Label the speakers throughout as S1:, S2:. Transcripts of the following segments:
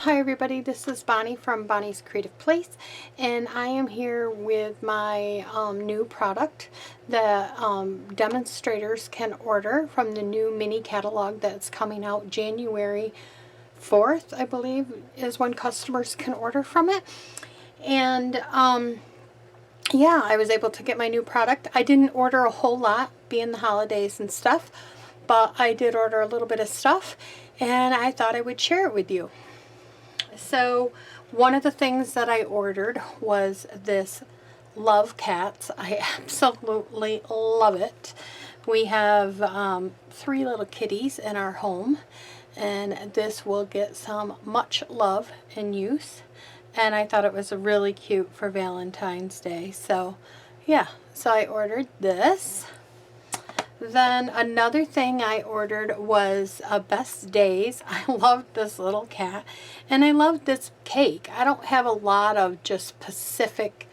S1: Hi everybody, this is Bonnie from Bonnie's Creative Place, and I am here with my new product that demonstrators can order from the new mini catalog that's coming out January 4th, I believe, is when customers can order from it. And yeah, I was able to get my new product. I didn't order a whole lot, being the holidays and stuff, but I did order a little bit of stuff, and I thought I would share it with you. So one of the things that I ordered was this Love Cats. I absolutely love it. We have 3 little kitties in our home, and this will get some much love and use. And I thought it was really cute for Valentine's Day. So yeah, so I ordered this. Then another thing I ordered was Best Days. I loved this little cat, and I loved this cake. I don't have a lot of just specific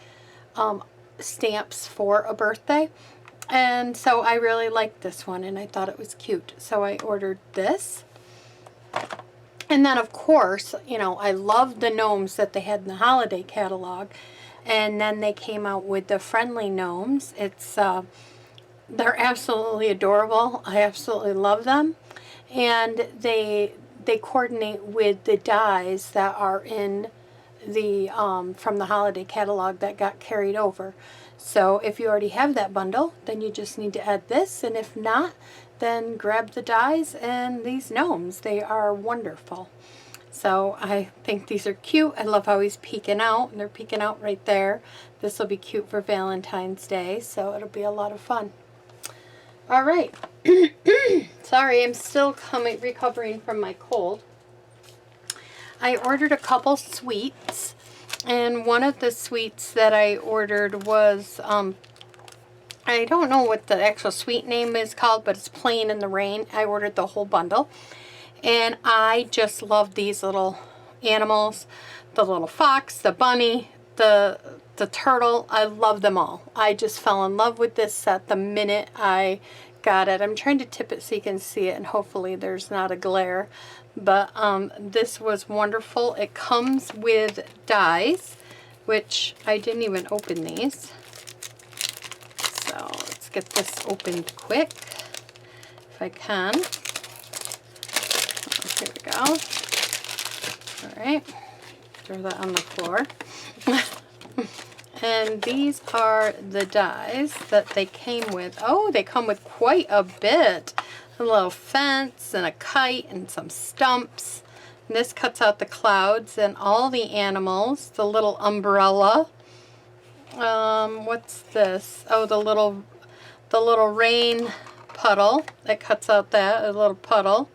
S1: stamps for a birthday, and so I really liked this one, and I thought it was cute. So I ordered this. And then, of course, you know, I loved the gnomes that they had in the holiday catalog, and then they came out with the friendly gnomes. They're absolutely adorable. I absolutely love them. And they coordinate with the dies that are in the from the holiday catalog that got carried over. So if you already have that bundle, then you just need to add this, and if not, then grab the dies and these gnomes. They are wonderful. So I think these are cute. I love how he's peeking out, and they're peeking out right there. This will be cute for Valentine's Day, so it'll be a lot of fun. All right. Sorry, I'm still recovering from my cold. I ordered a couple sweets, and one of the sweets that I ordered was, I don't know what the actual sweet name is called, but it's Playing in the Rain. I ordered the whole bundle, and I just love these little animals, the little fox, the bunny, the turtle. I love them all. I just fell in love with this set the minute I got it. I'm trying to tip it so you can see it, and hopefully there's not a glare. But this was wonderful. It comes with dies, which I didn't even open these. So let's get this opened quick, if I can. Oh, here we go. All right. Throw that on the floor. And these are the dies that they came with. Oh, they come with quite a bit. A little fence and a kite and some stumps. And this cuts out the clouds and all the animals. The little umbrella. What's this? Oh, the little rain puddle. That cuts out that, a little puddle.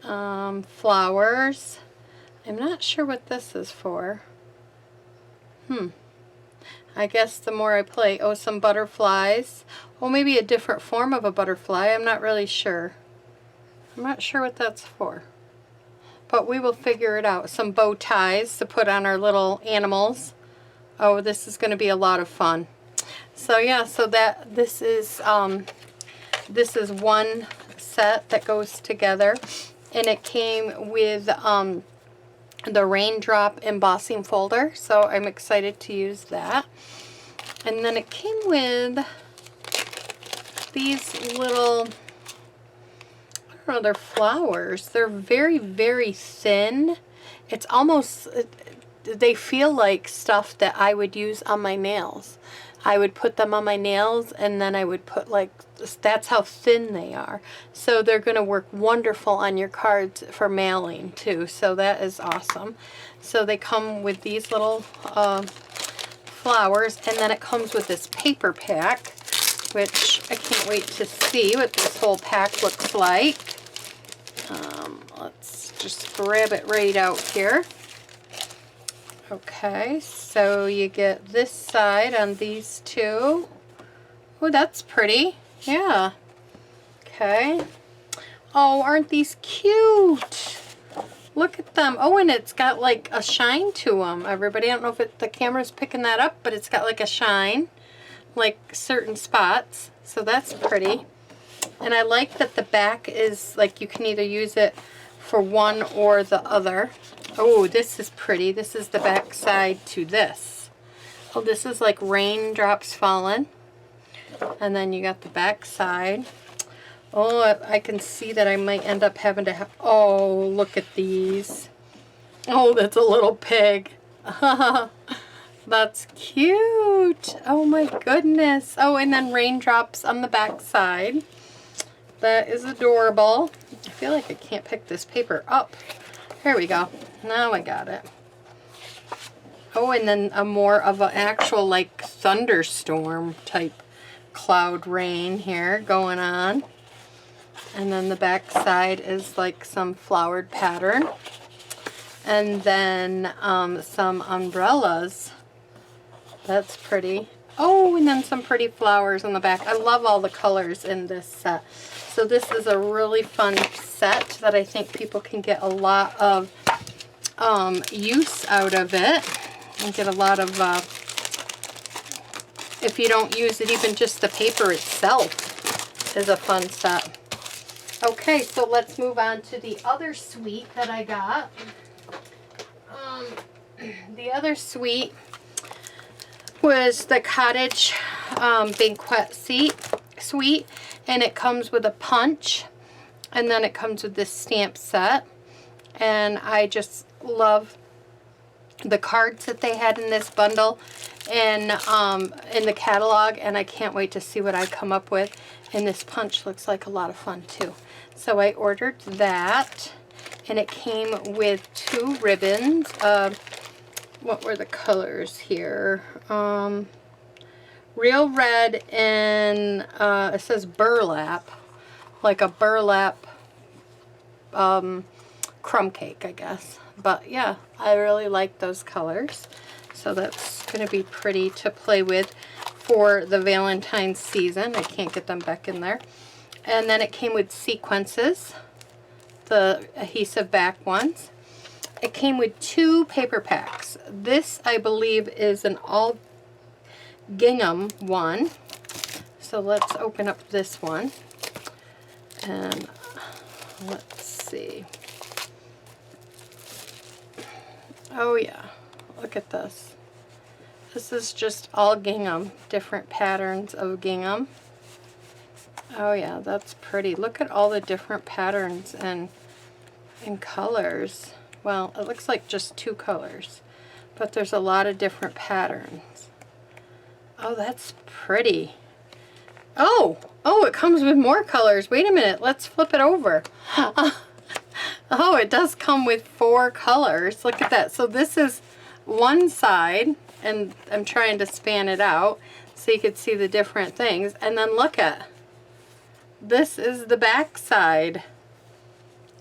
S1: Flowers. I'm not sure what this is for. I guess the more I play. Oh, some butterflies. Oh, maybe a different form of a butterfly. I'm not really sure. I'm not sure what that's for. But we will figure it out. Some bow ties to put on our little animals. Oh, this is going to be a lot of fun. So yeah, so this is one set that goes together, and it came with the raindrop embossing folder, so I'm excited to use that. And then it came with these little, I don't know, they're flowers. They're very, very thin. It's almost, they feel like stuff that I would use on my nails. I would put them on my nails, and then I would put, like, that's how thin they are. So they're going to work wonderful on your cards for mailing too. So that is awesome. So they come with these little flowers, and then it comes with this paper pack, which I can't wait to see what this whole pack looks like. Let's just grab it right out here. Okay, so you get this side on these two. Oh, that's pretty. Yeah. Okay. Oh, aren't these cute? Look at them. Oh, and it's got like a shine to them, everybody. I don't know if the camera's picking that up, but it's got like a shine, like certain spots. So that's pretty. And I like that the back is like, you can either use it for one or the other. Oh, this is pretty. This is the back side to this. Oh, this is like raindrops falling. And then you got the back side. Oh, I can see that I might end up having to have... Oh, look at these. Oh, that's a little pig. That's cute. Oh my goodness. Oh, and then raindrops on the back side. That is adorable. I feel like I can't pick this paper up. Here we go. Now I got it. Oh, and then a more of an actual like thunderstorm type cloud rain here going on. And then the back side is like some flowered pattern. And then some umbrellas. That's pretty. Oh, and then some pretty flowers on the back. I love all the colors in this set. So this is a really fun set that I think people can get a lot of use out of it. And get a lot of, if you don't use it, even just the paper itself is a fun set. Okay, so let's move on to the other suite that I got. The other suite was the Cottage Banquet suite, and it comes with a punch, and then it comes with this stamp set. And I just love the cards that they had in this bundle and in the catalog, and I can't wait to see what I come up with. And this punch looks like a lot of fun too. So I ordered that, and it came with 2 ribbons. What were the colors here? Real red and it says burlap, like a burlap crumb cake, I guess. But yeah, I really like those colors. So that's going to be pretty to play with for the Valentine's season. I can't get them back in there. And then it came with sequences, the adhesive back ones. It came with 2 paper packs. This, I believe, is an all gingham one. So let's open up this one. And let's see. Oh yeah, look at this. This is just all gingham, different patterns of gingham. Oh yeah, that's pretty. Look at all the different patterns and colors. Well, it looks like just 2 colors, but there's a lot of different patterns. Oh, that's pretty. Oh, it comes with more colors. Wait a minute, let's flip it over. Oh, it does come with 4 colors. Look at that. So this is one side, and I'm trying to span it out so you can see the different things. And then look at, this is the back side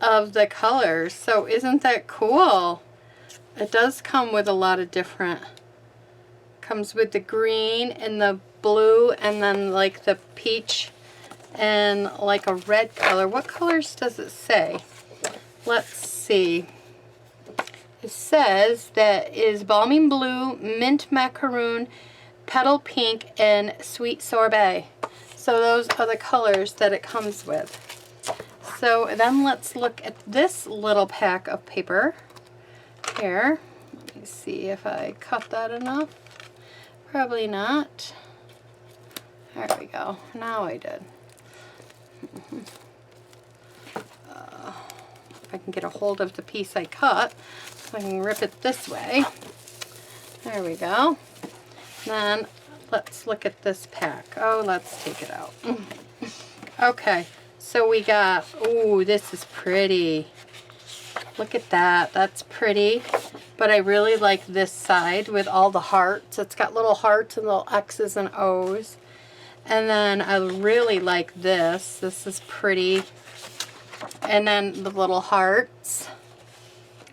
S1: of the colors. So isn't that cool? It does come with a lot of different, comes with the green and the blue and then like the peach and like a red color. What colors does it say? Let's see. It says that is balmy blue, mint macaroon, petal pink, and sweet sorbet. So those are the colors that it comes with. So then let's look at this little pack of paper here. Let me see if I cut that enough. Probably not. There we go. Now I did. If I can get a hold of the piece I cut, so I can rip it this way. There we go. Then let's look at this pack. Oh, let's take it out. Okay, so we got, ooh, this is pretty. Look at that. That's pretty. But I really like this side with all the hearts. It's got little hearts and little X's and O's. And then I really like this. This is pretty. And then the little hearts.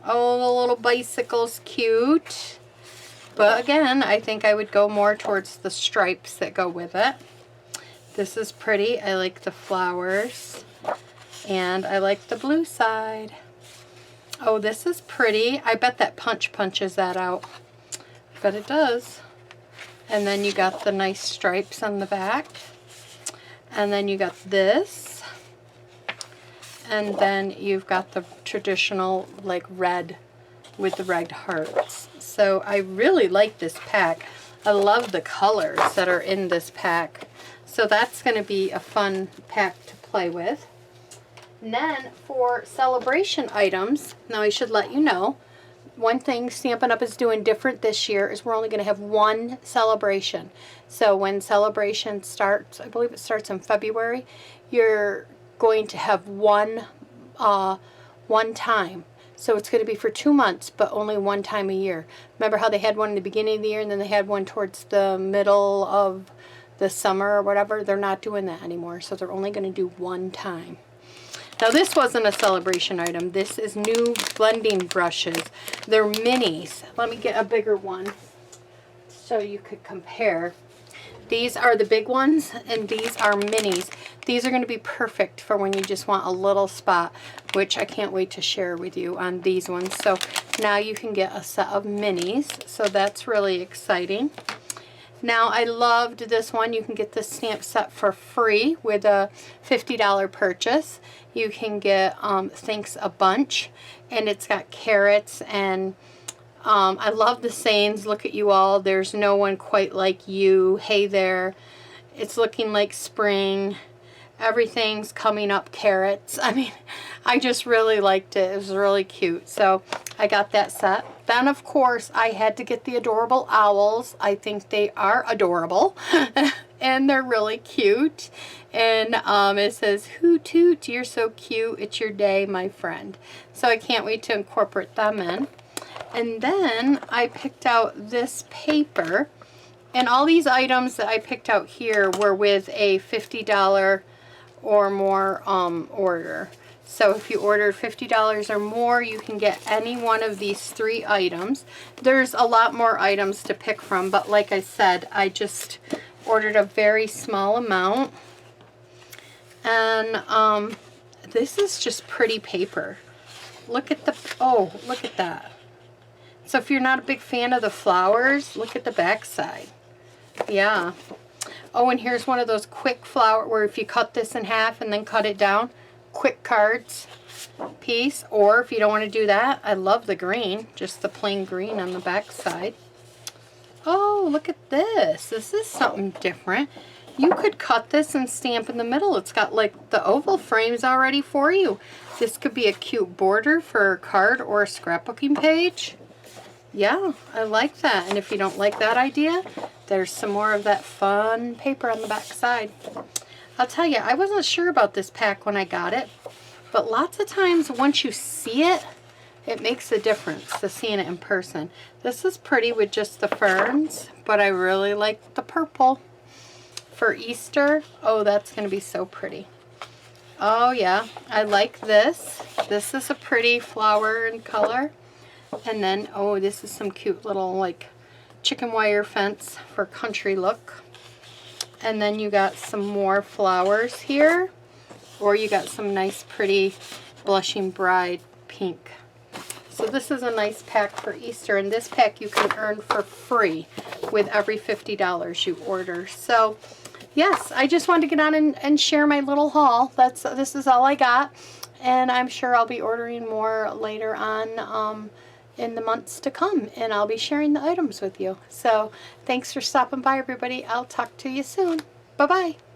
S1: Oh, the little bicycle's cute. But again, I think I would go more towards the stripes that go with it. This is pretty. I like the flowers. And I like the blue side. Oh, this is pretty. I bet that punch punches that out. I bet it does. And then you got the nice stripes on the back. And then you got this. and then you've got the traditional like red with the red hearts. So I really like this pack. I love the colors that are in this pack. So that's going to be a fun pack to play with. And then for celebration items, now I should let you know, one thing Stampin' Up! Is doing different this year is we're only going to have one celebration. So when celebration starts, I believe it starts in February, you're going to have one time. So it's going to be for 2 months, but only one time a year. Remember how they had one in the beginning of the year and then they had one towards the middle of the summer or whatever? They're not doing that anymore, so they're only going to do one time. Now this wasn't a celebration item. This is new blending brushes. They're minis. Let me get a bigger one so you could compare. These are the big ones and these are minis. These are going to be perfect for when you just want a little spot, which I can't wait to share with you on these ones. So now you can get a set of minis. So that's really exciting. Now I loved this one. You can get this stamp set for free with a $50 purchase. You can get Thanks a Bunch, and it's got carrots, and I love the sayings. Look at you all. There's no one quite like you. Hey there. It's looking like spring. Everything's coming up carrots. I mean, I just really liked it. It was really cute. So I got that set. Then, of course, I had to get the adorable owls. I think they are adorable. And they're really cute. And it says, "Hoot toot, you're so cute. It's your day, my friend." So I can't wait to incorporate them in. And then I picked out this paper. And all these items that I picked out here were with a $50 or more order. So if you ordered $50 or more, you can get any one of these 3 items. There's a lot more items to pick from, but like I said, I just ordered a very small amount. And this is just pretty paper. Look at the, oh, look at that. So if you're not a big fan of the flowers, look at the back side. Yeah. Oh, and here's one of those quick flower where if you cut this in half and then cut it down, quick cards piece. Or if you don't want to do that, I love the green, just the plain green on the back side. Oh, look at this. This is something different. You could cut this and stamp in the middle. It's got like the oval frames already for you. This could be a cute border for a card or a scrapbooking page. Yeah, I like that. And if you don't like that idea, there's some more of that fun paper on the back side. I'll tell you, I wasn't sure about this pack when I got it, but lots of times once you see it, it makes a difference to seeing it in person. This is pretty with just the ferns, but I really like the purple. For Easter, oh, that's going to be so pretty. Oh yeah, I like this. This is a pretty flower and color. And then, oh, this is some cute little like chicken wire fence for country look. And then you got some more flowers here. Or you got some nice pretty blushing bride pink. So this is a nice pack for Easter. And this pack you can earn for free with every $50 you order. So yes, I just wanted to get on and share my little haul. This is all I got. And I'm sure I'll be ordering more later on in the months to come, and I'll be sharing the items with you. So thanks for stopping by, everybody. I'll talk to you soon. Bye-bye.